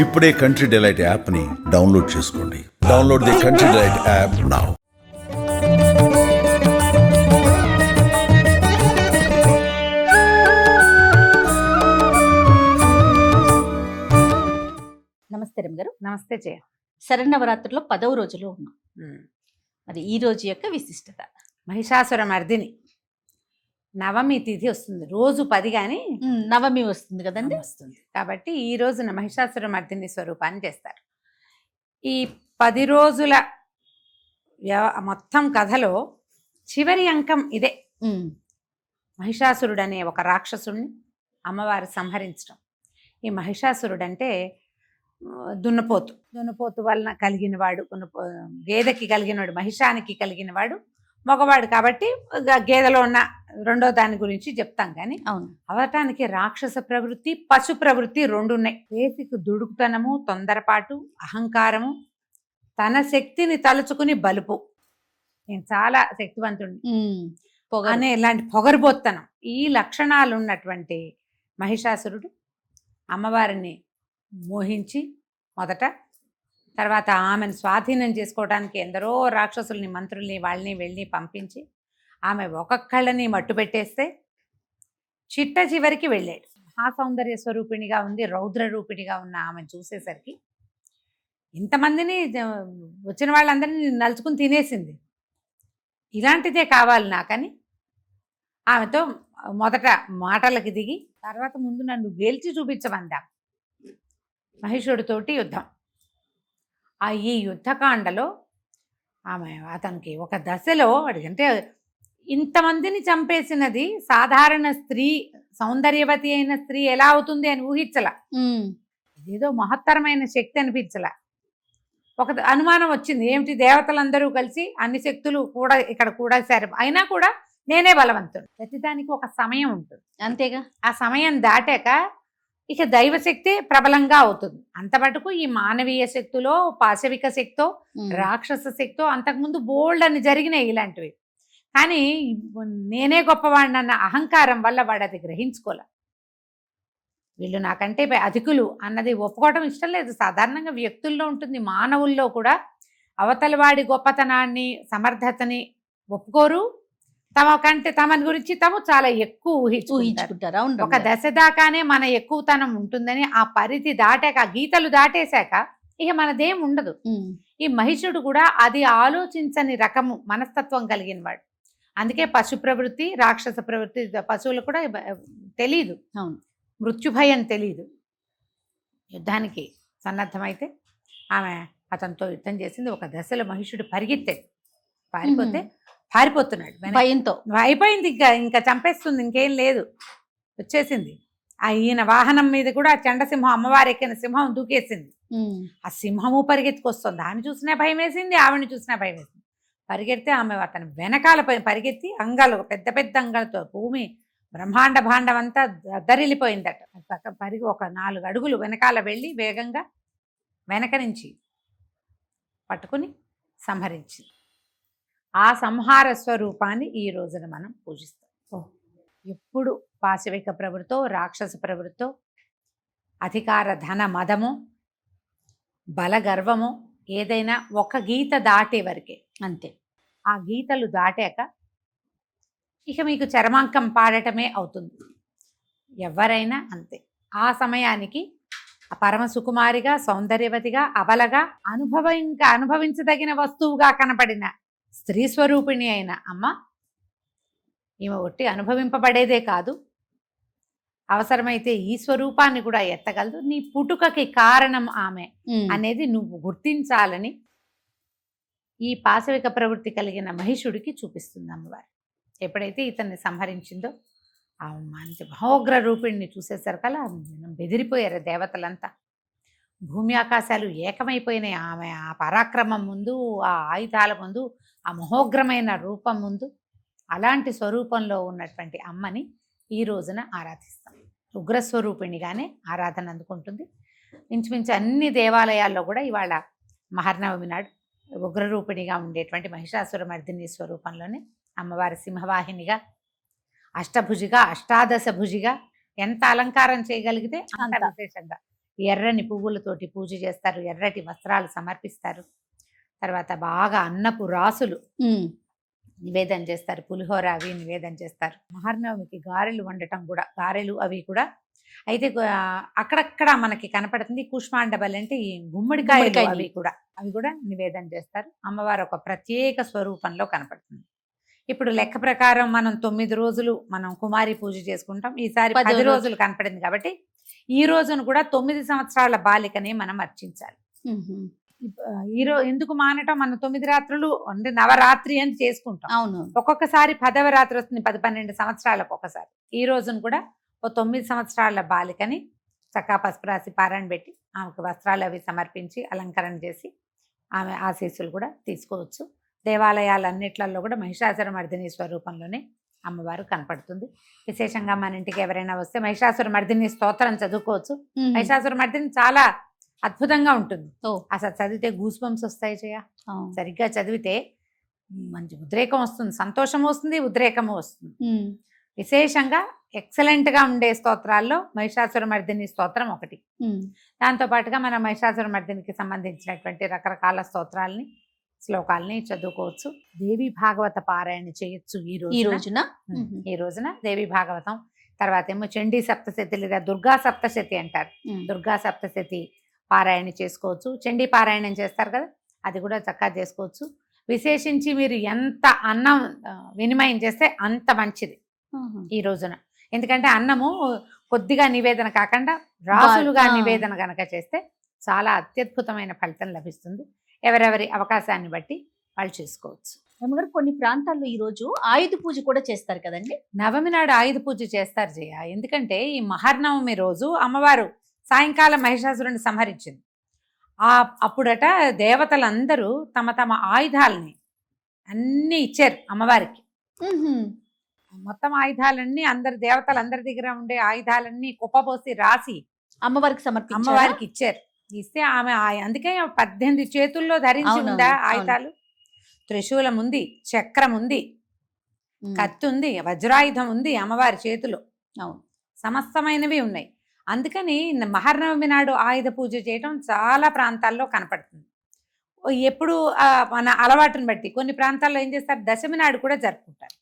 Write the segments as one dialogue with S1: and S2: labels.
S1: ఇప్పుడే country delight యాప్ని download చేసుకోండి. Download the country delight app now.
S2: నమస్తే రమ్ గారు.
S3: నమస్తే జయ.
S2: శరన్నవరాత్రిలో 10వ రోజులో ఉన్నాం. మరి ఈ రోజు యొక్క విశిష్టత
S3: మహిషాసుర మర్దిని నవమి తిథి వస్తుంది. రోజు 10 కానీ
S2: నవమి వస్తుంది కదండి.
S3: వస్తుంది కాబట్టి ఈ రోజున మహిషాసుర మర్దిని స్వరూపాన్ని చేస్తారు. ఈ 10 రోజుల మొత్తం కథలో చివరి అంకం ఇదే. మహిషాసురుడు అనే ఒక రాక్షసుడిని అమ్మవారు సంహరించడం. ఈ మహిషాసురుడు అంటే దున్నపోతు వలన కలిగినవాడు, గేదెకి కలిగినవాడు, మహిషానికి కలిగినవాడు మగవాడు. కాబట్టి గేదెలో ఉన్న రెండో దాని గురించి చెప్తాం. కానీ
S2: అవును,
S3: అవటానికి రాక్షస ప్రవృత్తి, పశు ప్రవృత్తి రెండు ఉన్నాయి. బేసిక్ దుడుకుతనము, తొందరపాటు, అహంకారము, తన శక్తిని తలుచుకుని బలుపు, నేను చాలా శక్తివంతుడిని అనే ఇలాంటి పొగరుబోత్తనం, ఈ లక్షణాలు ఉన్నటువంటి మహిషాసురుడు అమ్మవారిని మోహించి మొదట, తర్వాత ఆమెను స్వాధీనం చేసుకోవడానికి ఎందరో రాక్షసుల్ని, మంత్రుల్ని, వాళ్ళని వెళ్ళి పంపించి ఆమె ఒక్కొక్కళ్ళని మట్టు పెట్టేస్తే చిట్ట చివరికి వెళ్ళాడు. మహాసౌందర్య స్వరూపిణిగా ఉంది, రౌద్ర రూపిణిగా ఉన్న ఆమెను చూసేసరికి ఇంతమందిని వచ్చిన వాళ్ళందరినీ నలుచుకుని తినేసింది. ఇలాంటిదే కావాలి నాకని ఆమెతో మొదట మాటలకి దిగి, తర్వాత ముందు నన్ను గెలిచి చూపించమందా మహిషుడితోటి యుద్ధం. ఈ యుద్ధకాండలో ఆమె అతనికి ఒక దశలో అంటే ఇంతమందిని చంపేసినది సాధారణ స్త్రీ, సౌందర్యవతి అయిన స్త్రీ ఎలా అవుతుంది అని ఊహించల. ఇదేదో మహత్తరమైన శక్తి అనిపించల. ఒక అనుమానం వచ్చింది, ఏమిటి దేవతలందరూ కలిసి అన్ని శక్తులు కూడా ఇక్కడ కూడా సరే, అయినా కూడా నేనే బలవంతుడు. ప్రతిదానికి ఒక సమయం ఉంటుంది
S2: అంతేగా. ఆ
S3: సమయం దాటాక ఇక దైవశక్తి ప్రబలంగా అవుతుంది. అంత మటుకు ఈ మానవీయ శక్తిలో, పాశవిక శక్తో, రాక్షస శక్తో అంతకుముందు బోల్డ్ అని జరిగినాయి ఇలాంటివి. కానీ నేనే గొప్పవాడిని అన్న అహంకారం వల్ల వాడు అది గ్రహించుకోలే. వీళ్ళు నాకంటే అధికులు అన్నది ఒప్పుకోవడం ఇష్టం లేదు. సాధారణంగా వ్యక్తుల్లో ఉంటుంది, మానవుల్లో కూడా అవతల వాడి గొప్పతనాన్ని, సమర్థతని ఒప్పుకోరు. తమని గురించి తాము చాలా ఎక్కువ ఊహించుకుంటారు. ఒక దశ దాకానే మన ఎక్కువతనం ఉంటుందని, ఆ పరిధి దాటాక, గీతలు దాటేశాక ఇక మనదేం ఉండదు. ఈ మహిషుడు కూడా అది ఆలోచించని రకము మనస్తత్వం కలిగిన వాడు. అందుకే పశు ప్రవృత్తి, రాక్షస ప్రవృత్తి, పశువులు కూడా తెలీదు, మృత్యుభయం తెలీదు. యుద్ధానికి సన్నద్ధమైతే ఆమె అతనితో యుద్ధం చేసింది. ఒక దశలో మహిషుడు పరిగెత్తాడు, పారిపోతున్నాడు భయంతో. అయిపోయింది, ఇంకా చంపేస్తుంది, ఇంకేం లేదు, వచ్చేసింది. ఈయన వాహనం మీద కూడా చండసింహం, అమ్మవారు ఎక్కిన సింహం దూకేసింది. ఆ సింహము పరిగెత్తుకొస్తుంది. ఆమె చూసినా భయం వేసింది, ఆవిడని చూసినా భయం వేసింది. పరిగెడితే ఆమె అతను వెనకాల పరిగెత్తి అంగాలు, పెద్ద పెద్ద అంగాలతో భూమి బ్రహ్మాండ భాండం అంతా దరిల్లిపోయిందట. ఒక 4 అడుగులు వెనకాల వెళ్ళి వేగంగా వెనక నుంచి పట్టుకుని సంహరించింది. ఆ సంహార స్వరూపాన్ని ఈ రోజున మనం పూజిస్తాం. ఎప్పుడు పాశవిక ప్రవృత్తో, రాక్షస ప్రవృత్తో, అధికార ధన మదము, బల గర్వము, ఏదైనా ఒక గీత దాటే వరకే అంతే. ఆ గీతలు దాటాక ఇక మీకు చరమాంకం పాడటమే అవుతుంది. ఎవరైనా అంతే. ఆ సమయానికి పరమ సుకుమారిగా, సౌందర్యవతిగా, అబలగా, అనుభవించదగిన వస్తువుగా కనపడిన స్త్రీ స్వరూపిణి అయిన అమ్మ ఈమె ఒట్టి అనుభవింపబడేదే కాదు, అవసరమైతే ఈ స్వరూపాన్ని కూడా ఎత్తగలదు. నీ పుట్టుకకి కారణం ఆమె అనేది నువ్వు గుర్తించాలని ఈ పాశవిక ప్రవృత్తి కలిగిన మహిషుడికి చూపిస్తుంది అమ్మవారు. ఎప్పుడైతే ఇతన్ని సంహరించిందో ఆ మంచి మహోగ్ర రూపిణిని చూసేసరికల్లా బెదిరిపోయారు దేవతలంతా. భూమి ఆకాశాలు ఏకమైపోయినాయి ఆమె ఆ పరాక్రమం ముందు, ఆ ఆయుధాల ముందు, ఆ మహోగ్రమైన రూపం ముందు. అలాంటి స్వరూపంలో ఉన్నటువంటి అమ్మని ఈ రోజున ఆరాధిస్తాం. ఉగ్రస్వరూపిణిగానే ఆరాధన అందుకుంటుంది. ఇంచుమించు అన్ని దేవాలయాల్లో కూడా ఇవాళ మహర్నవమి నాడు ఉగ్రరూపిణిగా ఉండేటువంటి మహిషాసుర మర్దిని స్వరూపంలోనే అమ్మవారి సింహవాహినిగా, అష్టభుజిగా, అష్టాదశ భుజిగా ఎంత అలంకారం చేయగలిగితే అంత విశేషంగా ఎర్రని పువ్వులతోటి పూజ చేస్తారు, ఎర్రటి వస్త్రాలు సమర్పిస్తారు. తర్వాత బాగా అన్నపు రాసులు నివేదన చేస్తారు, పులిహోర అవి నివేదన చేస్తారు. మహర్నవమికి గారెలు వండటం కూడా, గారెలు అవి కూడా. అయితే అక్కడక్కడ మనకి కనపడుతుంది కూష్మాండబలి, అంటే ఈ గుమ్మడికాయలు అవి కూడా నివేదన చేస్తారు. అమ్మవారు ఒక ప్రత్యేక స్వరూపంలో కనపడుతుంది. ఇప్పుడు లెక్క ప్రకారం మనం 9 రోజులు మనం కుమారి పూజ చేసుకుంటాం, ఈసారి 10 రోజులు కనపడింది కాబట్టి ఈ రోజును కూడా 9 సంవత్సరాల బాలికని మనం అర్చించాలి. ఎందుకు మానటం, మనం 9 రాత్రులు అంటే నవరాత్రి అని చేసుకుంటాం.
S2: అవును,
S3: ఒక్కొక్కసారి 10వ రాత్రి వస్తుంది, 10-12 సంవత్సరాలకు ఒకసారి. ఈ రోజును కూడా ఓ 9 సంవత్సరాల బాలికని చక్కగా పసుపు రాసి పారాయణ పెట్టి ఆమెకు వస్త్రాలు అవి సమర్పించి అలంకరణ చేసి ఆమె ఆశీస్సులు కూడా తీసుకోవచ్చు. దేవాలయాలన్నిట్లలో కూడా మహిషాసురమర్దిని స్వరూపంలోనే అమ్మవారు కనపడుతుంది. విశేషంగా మన ఇంటికి ఎవరైనా వస్తే మహిషాసురమర్దిని స్తోత్రం చదువుకోవచ్చు. మహిషాసురమర్దిని చాలా అద్భుతంగా ఉంటుంది. అసలు చదివితే గూస్ బంప్స్ వస్తాయి చేయ, సరిగ్గా చదివితే మంచి ఉద్రేకం వస్తుంది, సంతోషం వస్తుంది, ఉద్రేకము వస్తుంది. విశేషంగా ఎక్సలెంట్గా ఉండే స్తోత్రాల్లో మహిషాసురమర్దిని స్తోత్రం ఒకటి. దాంతోపాటుగా మన మహిషాసురమర్దినికి సంబంధించినటువంటి రకరకాల స్తోత్రాలని, శ్లోకాలని చదువుకోవచ్చు. దేవి భాగవత పారాయణ చేయొచ్చు ఈ రోజున దేవి భాగవతం. తర్వాత ఏమో చండీ సప్తశతి లేదా దుర్గా సప్తశతి అంటారు, దుర్గా సప్తశతి పారాయణ చేసుకోవచ్చు. చండీ పారాయణం చేస్తారు కదా, అది కూడా చక్కగా చేసుకోవచ్చు. విశేషించి మీరు ఎంత అన్నం వినిమయం చేస్తే అంత మంచిది ఈ రోజున. ఎందుకంటే అన్నము కొద్దిగా నివేదన కాకుండా రాసులుగా నివేదన కనుక చేస్తే చాలా అత్యద్భుతమైన ఫలితం లభిస్తుంది. ఎవరెవరి అవకాశాన్ని బట్టి వాళ్ళు చేసుకోవచ్చు.
S2: అమ్మగారు, కొన్ని ప్రాంతాల్లో ఈ రోజు ఆయుధ పూజ కూడా చేస్తారు కదండి.
S3: నవమి నాడు ఆయుధ పూజ చేస్తారు జయ. ఎందుకంటే ఈ మహర్నవమి రోజు అమ్మవారు సాయంకాలం మహిషాసురుని సంహరించింది. అప్పుడట దేవతలందరూ తమ తమ ఆయుధాలని అన్నీ ఇచ్చారు అమ్మవారికి. మొత్తం ఆయుధాలన్నీ అందరు దేవతలందరి దగ్గర ఉండే ఆయుధాలన్నీ కుప్పపోసి రాసి అమ్మవారికి ఇచ్చారు. ఇస్తే ఆమె అందుకే 18 చేతుల్లో ధరించి ఉందా ఆయుధాలు. త్రిశూలం ఉంది, చక్రం ఉంది, కత్తి ఉంది, వజ్రాయుధం ఉంది అమ్మవారి చేతిలో. సమస్తమైనవి ఉన్నాయి. అందుకని మహర్నవమి నాడు ఆయుధ పూజ చేయటం చాలా ప్రాంతాల్లో కనపడుతుంది. ఎప్పుడు మన అలవాటుని బట్టి కొన్ని ప్రాంతాల్లో ఏం చేస్తారు, దశమి నాడు కూడా జరుపుకుంటారు.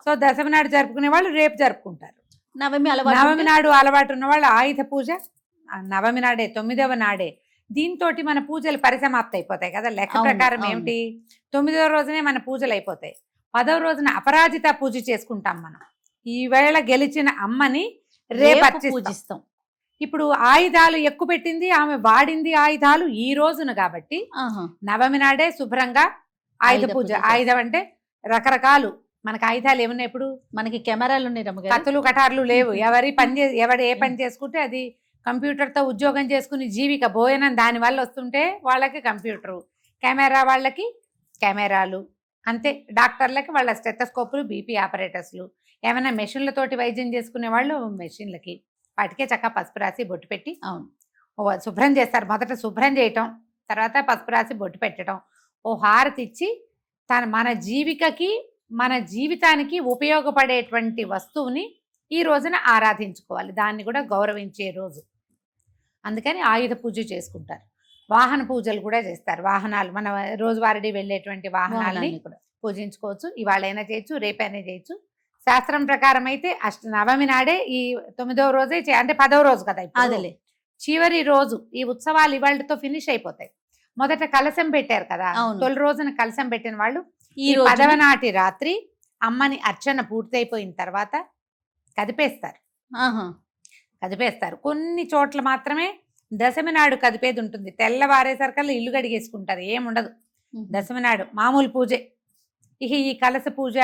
S3: సో దశమి నాడు జరుపుకునే వాళ్ళు రేపు జరుపుకుంటారు. నవమి నాడు అలవాటు ఉన్న వాళ్ళు ఆయుధ పూజ నవమి నాడే, 9వ నాడే. దీంతో మన పూజలు పరిసమాప్తి అయిపోతాయి కదా. లెక్క ప్రకారం ఏమిటి, 9వ రోజునే మన పూజలు అయిపోతాయి. 10వ రోజున అపరాజిత పూజ చేసుకుంటాం మనం. ఈవేళ గెలిచిన అమ్మని రేపు పూజిస్తాం. ఇప్పుడు ఆయుధాలు ఎక్కువ పెట్టింది ఆమె, వాడింది ఆయుధాలు ఈ రోజున కాబట్టి నవమి నాడే శుభ్రంగా ఆయుధ పూజ. ఆయుధం అంటే రకరకాలు మనకి ఆయుధాలు ఏమున్నాయి, ఇప్పుడు
S2: మనకి కెమెరాలు ఉన్నాయి,
S3: కత్తులు కటార్లు లేవు. ఎవడు ఏ పని చేసుకుంటే అది కంప్యూటర్తో ఉద్యోగం చేసుకుని జీవిక భోజనం దానివల్ల వస్తుంటే వాళ్ళకి కంప్యూటరు, కెమెరా వాళ్ళకి కెమెరాలు, అంతే. డాక్టర్లకి వాళ్ళ స్టెథోస్కోపులు, బీపీ ఆపరేటర్స్లు, ఏమైనా మెషిన్లతోటి వైద్యం చేసుకునే వాళ్ళు మెషిన్లకి, వాటికే చక్కగా పసుపు రాసి బొట్టు పెట్టి శుభ్రం చేస్తారు. మొదట శుభ్రం చేయటం, తర్వాత పసుపు రాసి బొట్టు పెట్టడం, ఓ హారతి ఇచ్చి మన జీవికకి మన జీవితానికి ఉపయోగపడేటువంటి వస్తువుని ఈ రోజున ఆరాధించుకోవాలి. దాన్ని కూడా గౌరవించే రోజు. అందుకని ఆయుధ పూజ చేసుకుంటారు. వాహన పూజలు కూడా చేస్తారు. వాహనాలు మన రోజువారీ వెళ్ళేటువంటి వాహనాలని కూడా పూజించుకోవచ్చు. ఇవాళైనా చేయొచ్చు, రేపైనా చేయొచ్చు. శాస్త్రం ప్రకారం అయితే నవమి నాడే ఈ 9వ రోజే అంటే 10వ రోజు కదా అదేలే చివరి రోజు. ఈ ఉత్సవాలు ఇవాళతో ఫినిష్ అయిపోతాయి. మొదట కలశం పెట్టారు కదా, తొలి రోజున కలశం పెట్టిన వాళ్ళు ఈ 10వ నాటి రాత్రి అమ్మని అర్చన పూర్తయిపోయిన తర్వాత కదిపేస్తారు. కొన్ని చోట్ల మాత్రమే దశమి నాడు కదిపేది ఉంటుంది. తెల్లవారేసరికల్లా ఇల్లు గడిగేసుకుంటారు, ఏముండదు. దశమి నాడు మామూలు పూజే. ఇక ఈ కలశ పూజ,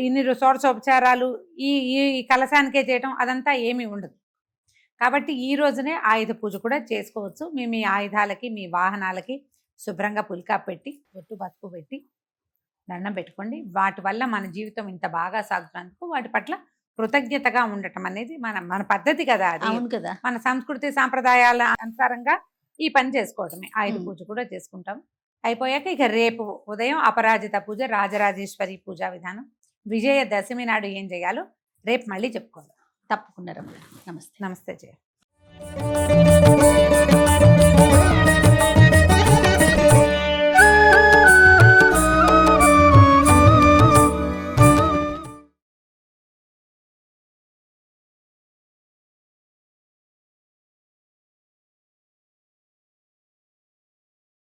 S3: ఇన్ని షోడశోపచారాలు ఈ కలశానికే చేయటం అదంతా ఏమీ ఉండదు. కాబట్టి ఈ రోజునే ఆయుధ పూజ కూడా చేసుకోవచ్చు. మీ ఆయుధాలకి, మీ వాహనాలకి శుభ్రంగా పులికా పెట్టి, బొట్టు పసుపు పెట్టి దండం పెట్టుకోండి. వాటి వల్ల మన జీవితం ఇంత బాగా సాగుతున్నందుకు వాటి పట్ల కృతజ్ఞతగా ఉండటం అనేది మన పద్ధతి కదా. అది
S2: కదా, మన
S3: సంస్కృతి సాంప్రదాయాల అనుసారంగా ఈ పని చేసుకోవటమే. ఆయుధ పూజ కూడా చేసుకుంటాం. అయిపోయాక ఇక రేపు ఉదయం అపరాజిత పూజ, రాజరాజేశ్వరి పూజా విధానం, విజయదశమి నాడు ఏం చేయాలో రేపు మళ్ళీ చెప్పుకుందాం.
S2: తప్పకుండా. నమస్తే.
S3: నమస్తే జయ.